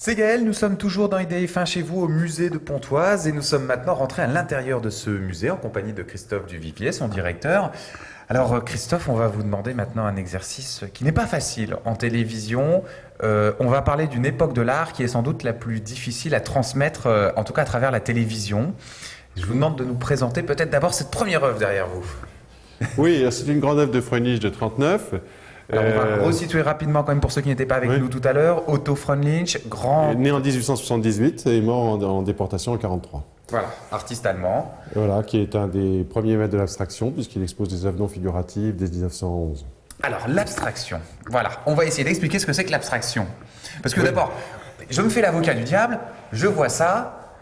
C'est Gaël, nous sommes toujours dans IDF1 chez vous au musée de Pontoise et nous sommes maintenant rentrés à l'intérieur de ce musée en compagnie de Christophe Duvivier, son directeur. Alors Christophe, on va vous demander maintenant un exercice qui n'est pas facile en télévision. On va parler d'une époque de l'art qui est sans doute la plus difficile à transmettre, en tout cas à travers la télévision. Je vous demande de nous présenter peut-être d'abord cette première œuvre derrière vous. Oui, c'est une grande œuvre de Freundlich de 39. Alors, on va resituer rapidement quand même pour ceux qui n'étaient pas avec nous tout à l'heure. Otto Freundlich, grand... Né en 1878 et mort en déportation en 1943. Voilà, artiste allemand. Voilà, qui est un des premiers maîtres de l'abstraction puisqu'il expose des œuvres non figuratives dès 1911. Alors, l'abstraction. Voilà, on va essayer d'expliquer ce que c'est que l'abstraction. Parce que d'abord, je me fais l'avocat du diable, je vois ça,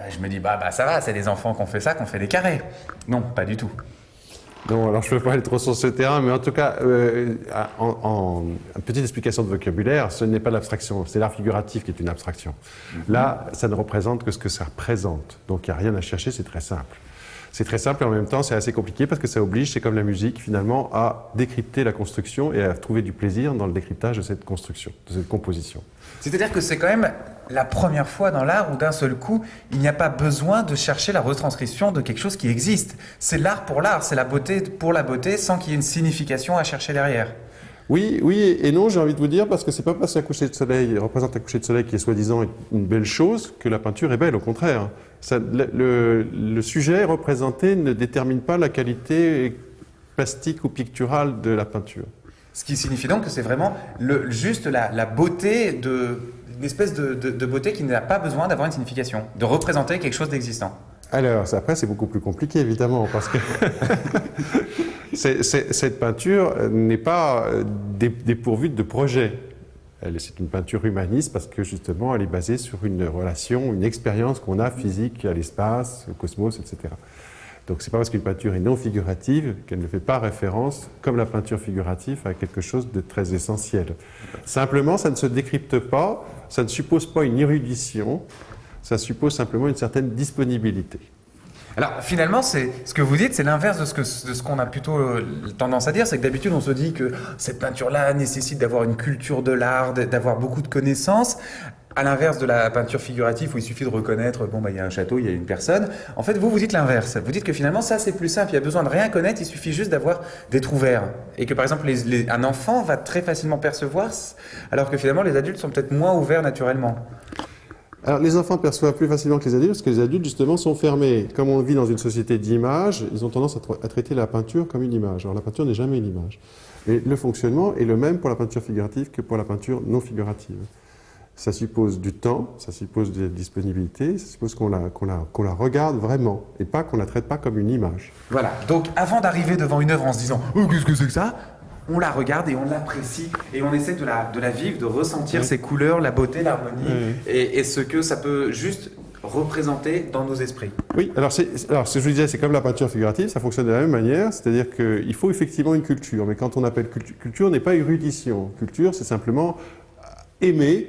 je me dis, bah ça va, c'est des enfants qui ont fait ça, qui ont fait des carrés. Non, pas du tout. Non, alors je ne peux pas aller trop sur ce terrain, mais en tout cas, une petite explication de vocabulaire, ce n'est pas l'abstraction, c'est l'art figuratif qui est une abstraction. Là, ça ne représente que ce que ça représente. Donc il n'y a rien à chercher, c'est très simple. C'est très simple et en même temps c'est assez compliqué parce que ça oblige, c'est comme la musique finalement, à décrypter la construction et à trouver du plaisir dans le décryptage de cette construction, de cette composition. C'est-à-dire que c'est quand même la première fois dans l'art où d'un seul coup, il n'y a pas besoin de chercher la retranscription de quelque chose qui existe. C'est l'art pour l'art, c'est la beauté pour la beauté sans qu'il y ait une signification à chercher derrière. Oui, oui et non, j'ai envie de vous dire, parce que c'est pas parce qu'un coucher de soleil représente un coucher de soleil qui est soi-disant une belle chose que la peinture est belle, au contraire. Ça, le sujet représenté ne détermine pas la qualité plastique ou picturale de la peinture. Ce qui signifie donc que c'est vraiment juste la beauté, une espèce de beauté qui n'a pas besoin d'avoir une signification, de représenter quelque chose d'existant. Alors, après, c'est beaucoup plus compliqué, évidemment, parce que cette peinture n'est pas dépourvue de projet. C'est une peinture humaniste parce que, justement, elle est basée sur une relation, une expérience qu'on a physique à l'espace, au cosmos, etc. Donc, c'est pas parce qu'une peinture est non figurative qu'elle ne fait pas référence, comme la peinture figurative, à quelque chose de très essentiel. Simplement, ça ne se décrypte pas, ça ne suppose pas une érudition, ça suppose simplement une certaine disponibilité. Alors finalement, ce que vous dites, c'est l'inverse de ce qu'on a plutôt tendance à dire, c'est que d'habitude on se dit que cette peinture-là nécessite d'avoir une culture de l'art, d'avoir beaucoup de connaissances, à l'inverse de la peinture figurative où il suffit de reconnaître, bon il y a un château, il y a une personne. En fait, vous dites l'inverse, vous dites que finalement ça c'est plus simple, il y a besoin de rien connaître, il suffit juste d'être ouvert. Et que par exemple, un enfant va très facilement percevoir, alors que finalement les adultes sont peut-être moins ouverts naturellement. Alors, les enfants perçoivent plus facilement que les adultes parce que les adultes, justement, sont fermés. Comme on vit dans une société d'images, ils ont tendance à traiter la peinture comme une image. Alors, la peinture n'est jamais une image. Mais le fonctionnement est le même pour la peinture figurative que pour la peinture non figurative. Ça suppose du temps, ça suppose de la disponibilité, ça suppose qu'on la regarde vraiment et pas qu'on la traite pas comme une image. Voilà. Donc, avant d'arriver devant une œuvre en se disant « Oh, qu'est-ce que c'est que ça ?» on la regarde et on l'apprécie et on essaie de la vivre, de ressentir ses couleurs, la beauté, l'harmonie et ce que ça peut juste représenter dans nos esprits. Oui, alors ce que je vous disais, c'est comme la peinture figurative, ça fonctionne de la même manière, c'est-à-dire qu'il faut effectivement une culture, mais quand on appelle culture n'est pas érudition. Culture, c'est simplement aimer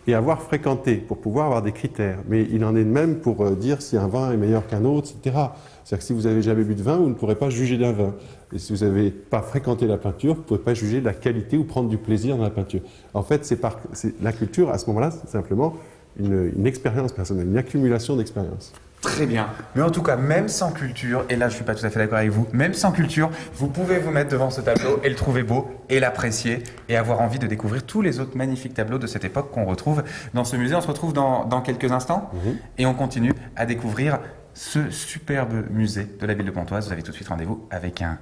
et avoir fréquenté pour pouvoir avoir des critères. Mais il en est de même pour dire si un vin est meilleur qu'un autre, etc. C'est-à-dire que si vous n'avez jamais bu de vin, vous ne pourrez pas juger d'un vin. Et si vous n'avez pas fréquenté la peinture, vous ne pourrez pas juger de la qualité ou prendre du plaisir dans la peinture. En fait, la culture, à ce moment-là, c'est simplement une expérience personnelle, une accumulation d'expériences. Très bien. Mais en tout cas, même sans culture, et là je ne suis pas tout à fait d'accord avec vous, même sans culture, vous pouvez vous mettre devant ce tableau et le trouver beau et l'apprécier et avoir envie de découvrir tous les autres magnifiques tableaux de cette époque qu'on retrouve dans ce musée. On se retrouve dans quelques instants et on continue à découvrir ce superbe musée de la ville de Pontoise. Vous avez tout de suite rendez-vous avec un